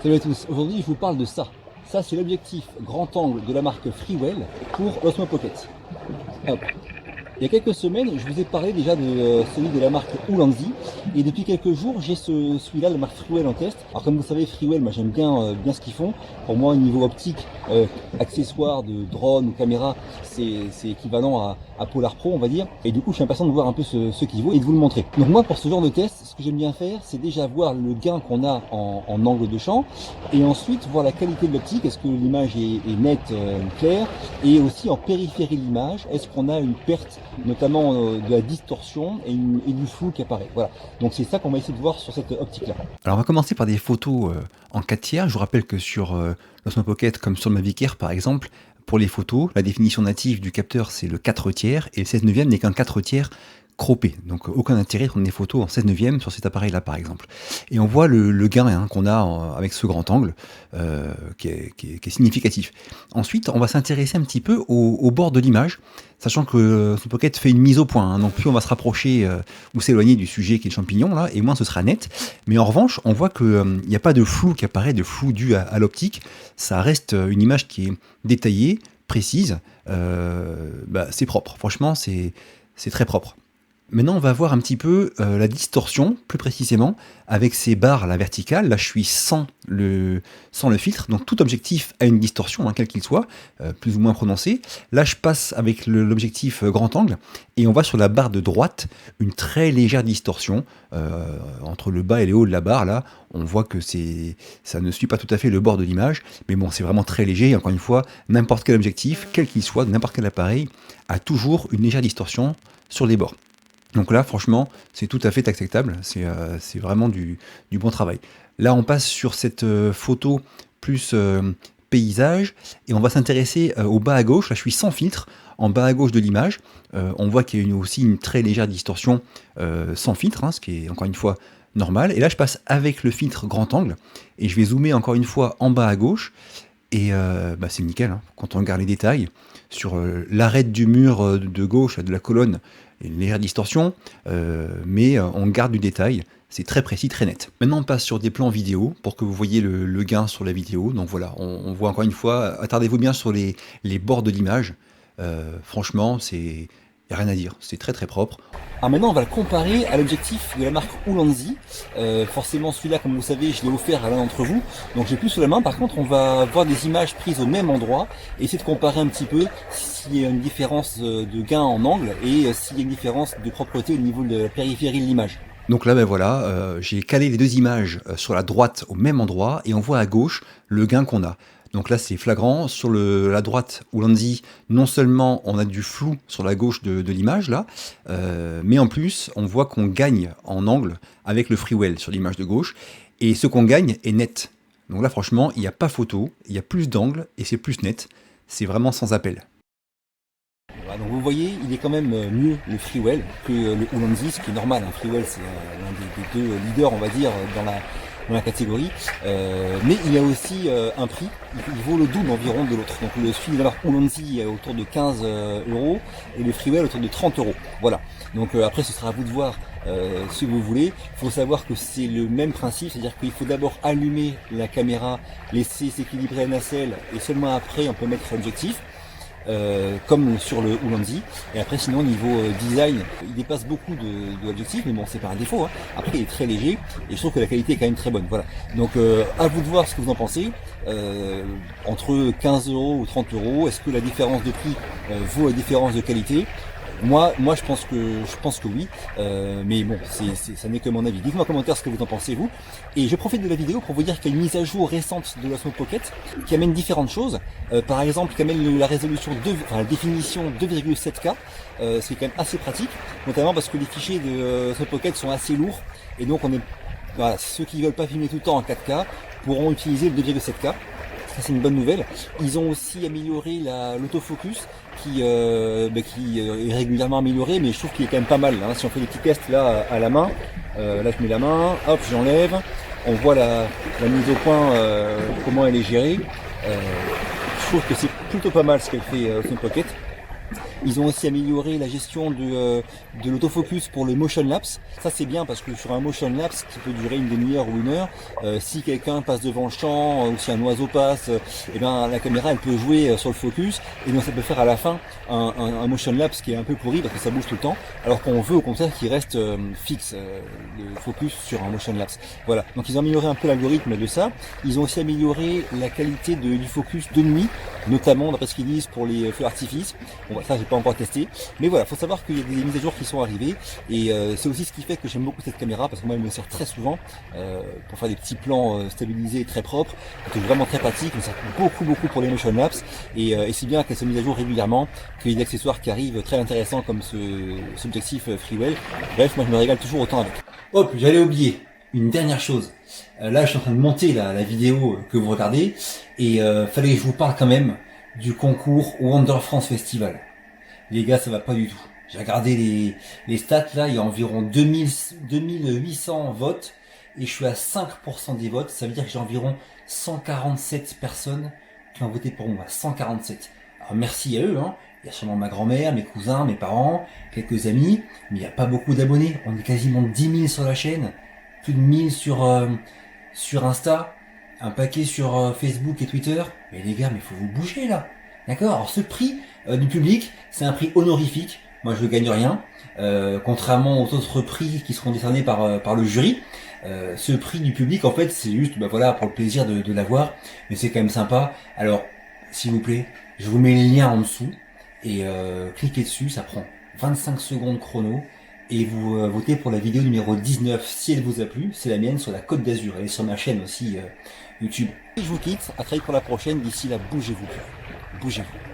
Salut à tous, aujourd'hui je vous parle de ça. Ça c'est l'objectif grand angle de la marque Freewell pour l'Osmo Pocket. Hop. Il y a quelques semaines, je vous ai parlé déjà de celui de la marque Ulanzi et depuis quelques jours, j'ai celui-là, la marque Freewell en test. Alors comme vous savez, Freewell, moi j'aime bien ce qu'ils font. Pour moi, au niveau optique, accessoires de drone ou caméra, c'est équivalent à Polar Pro, on va dire. Et du coup, je suis impatient de voir un peu ce qu'il vaut et de vous le montrer. Donc moi, pour ce genre de test, ce que j'aime bien faire, c'est déjà voir le gain qu'on a en angle de champ et ensuite voir la qualité de l'optique. Est-ce que l'image est nette, claire, et aussi en périphérie de l'image, est-ce qu'on a une perte notamment de la distorsion et du flou qui apparaît. Voilà. Donc c'est ça qu'on va essayer de voir sur cette optique-là. Alors on va commencer par des photos en 4 tiers. Je vous rappelle que sur l'Osmo Pocket, comme sur le Mavic Air par exemple, pour les photos, la définition native du capteur c'est le 4 tiers et le 16 neuvième n'est qu'un 4 tiers croppé. Donc aucun intérêt de prendre des photos en 16 neuvième sur cet appareil là par exemple. Et on voit le gain qu'on a avec ce grand angle qui est significatif. Ensuite on va s'intéresser un petit peu au bord de l'image, sachant que l'Osmo Pocket fait une mise au point, donc plus on va se rapprocher ou s'éloigner du sujet qui est le champignon là, et moins ce sera net. Mais en revanche on voit qu'il n'y a pas de flou qui apparaît, de flou dû à l'optique. Ça reste une image qui est détaillée, précise, c'est propre, franchement c'est très propre. Maintenant, on va voir un petit peu la distorsion, plus précisément, avec ces barres à la verticale. Là, je suis sans le filtre, donc tout objectif a une distorsion, quel qu'il soit, plus ou moins prononcée. Là, je passe avec l'objectif grand angle, et on voit sur la barre de droite une très légère distorsion. Entre le bas et le haut de la barre, là, on voit que ça ne suit pas tout à fait le bord de l'image, mais bon, c'est vraiment très léger. Encore une fois, n'importe quel objectif, quel qu'il soit, n'importe quel appareil, a toujours une légère distorsion sur les bords. Donc là, franchement, c'est tout à fait acceptable, c'est vraiment du bon travail. Là, on passe sur cette photo plus paysage, et on va s'intéresser au bas à gauche. Là, je suis sans filtre, en bas à gauche de l'image. On voit qu'il y a aussi une très légère distorsion sans filtre, ce qui est encore une fois normal. Et là, je passe avec le filtre grand angle, et je vais zoomer encore une fois en bas à gauche, et c'est nickel, quand on regarde les détails. Sur l'arête du mur de gauche, de la colonne, il y a une légère distorsion, mais on garde du détail, c'est très précis, très net. Maintenant on passe sur des plans vidéo, pour que vous voyez le gain sur la vidéo. Donc voilà, on voit encore une fois, attardez-vous bien sur les bords de l'image, franchement, il n'y a rien à dire, c'est très très propre. Alors maintenant, on va le comparer à l'objectif de la marque Ulanzi. Forcément, celui-là, comme vous savez, je l'ai offert à l'un d'entre vous. Donc, j'ai plus sous la main. Par contre, on va voir des images prises au même endroit et essayer de comparer un petit peu s'il y a une différence de gain en angle et s'il y a une différence de propreté au niveau de la périphérie de l'image. Donc là, voilà, j'ai calé les deux images sur la droite au même endroit et on voit à gauche le gain qu'on a. Donc là, c'est flagrant. Sur la droite, Ulanzi, non seulement on a du flou sur la gauche de l'image, là, mais en plus, on voit qu'on gagne en angle avec le Freewell sur l'image de gauche. Et ce qu'on gagne est net. Donc là, franchement, il n'y a pas photo, il y a plus d'angle et c'est plus net. C'est vraiment sans appel. Voilà, donc vous voyez, il est quand même mieux le Freewell que le Ulanzi, ce qui est normal. Freewell, c'est l'un des deux leaders, on va dire, dans la catégorie, mais il a aussi un prix, il vaut le double environ de l'autre. Donc le celui de la marque Ulanzi est autour de 15 € et le Freewell autour de 30 €. Voilà. Donc après ce sera à vous de voir ce que vous voulez. Il faut savoir que c'est le même principe, c'est-à-dire qu'il faut d'abord allumer la caméra, laisser s'équilibrer la nacelle et seulement après on peut mettre l'objectif. Comme sur le Ulanzi. Et après sinon niveau design, il dépasse beaucoup de l'objectif, mais bon c'est pas un défaut. Après il est très léger et je trouve que la qualité est quand même très bonne. Voilà. Donc à vous de voir ce que vous en pensez. Entre 15 € ou 30 €, est-ce que la différence de prix vaut la différence de qualité? Moi je pense que oui, mais bon, ça n'est que mon avis. Dites-moi en commentaire ce que vous en pensez vous. Et je profite de la vidéo pour vous dire qu'il y a une mise à jour récente de l'Osmo Pocket qui amène différentes choses. Par exemple, qui amène la résolution la définition 2,7K, ce qui est quand même assez pratique, notamment parce que les fichiers de l'Osmo Pocket sont assez lourds et donc ceux qui ne veulent pas filmer tout le temps en 4K pourront utiliser le 2,7K. Ça c'est une bonne nouvelle. Ils ont aussi amélioré l'autofocus qui est régulièrement amélioré, mais je trouve qu'il est quand même pas mal. Si on fait des petits tests là à la main, là je mets la main, hop j'enlève, on voit la mise au point, comment elle est gérée. Je trouve que c'est plutôt pas mal ce qu'elle fait Osmo Pocket. Ils ont aussi amélioré la gestion de l'autofocus pour le motion lapse. Ça c'est bien parce que sur un motion lapse qui peut durer une demi-heure ou une heure, si quelqu'un passe devant le champ ou si un oiseau passe, et ben la caméra elle peut jouer sur le focus et donc ça peut faire à la fin un motion lapse qui est un peu pourri parce que ça bouge tout le temps, alors qu'on veut au contraire qu'il reste fixe le focus sur un motion lapse. Voilà, donc ils ont amélioré un peu l'algorithme de ça. Ils ont aussi amélioré la qualité du focus de nuit, notamment d'après ce qu'ils disent pour les feux d'artifice. Bon, ça j'ai pas encore testé, mais voilà, faut savoir qu'il y a des mises à jour qui sont arrivées et c'est aussi ce qui fait que j'aime beaucoup cette caméra parce que moi elle me sert très souvent pour faire des petits plans stabilisés très propres, c'est vraiment très pratique, elle me sert beaucoup pour les motion lapse et si bien qu'elle se mise à jour régulièrement, qu'il y a des accessoires qui arrivent très intéressants comme ce objectif Freewell. Bref, moi je me régale toujours autant avec. Hop, j'allais oublier une dernière chose. Là, je suis en train de monter la vidéo que vous regardez et fallait que je vous parle quand même du concours Wonder France Festival. Les gars, ça va pas du tout. J'ai regardé les stats là, il y a environ 2800 votes et je suis à 5% des votes. Ça veut dire que j'ai environ 147 personnes qui ont voté pour moi. 147. Alors merci à eux, hein. Il y a sûrement ma grand-mère, mes cousins, mes parents, quelques amis, mais il n'y a pas beaucoup d'abonnés. On est quasiment 10 000 sur la chaîne, plus de 1000 sur Insta, un paquet sur Facebook et Twitter. Mais les gars, mais faut vous bouger là. D'accord? Alors ce prix du public, c'est un prix honorifique. Moi, je ne gagne rien. Contrairement aux autres prix qui seront décernés par le jury. Ce prix du public, en fait, c'est juste voilà, pour le plaisir de l'avoir. Mais c'est quand même sympa. Alors, s'il vous plaît, je vous mets les liens en dessous. Et cliquez dessus, ça prend 25 secondes chrono. Et vous votez pour la vidéo numéro 19 si elle vous a plu. C'est la mienne sur la Côte d'Azur. Elle est sur ma chaîne aussi YouTube. Je vous quitte. À très vite pour la prochaine. D'ici là, bougez-vous. Bougez-vous.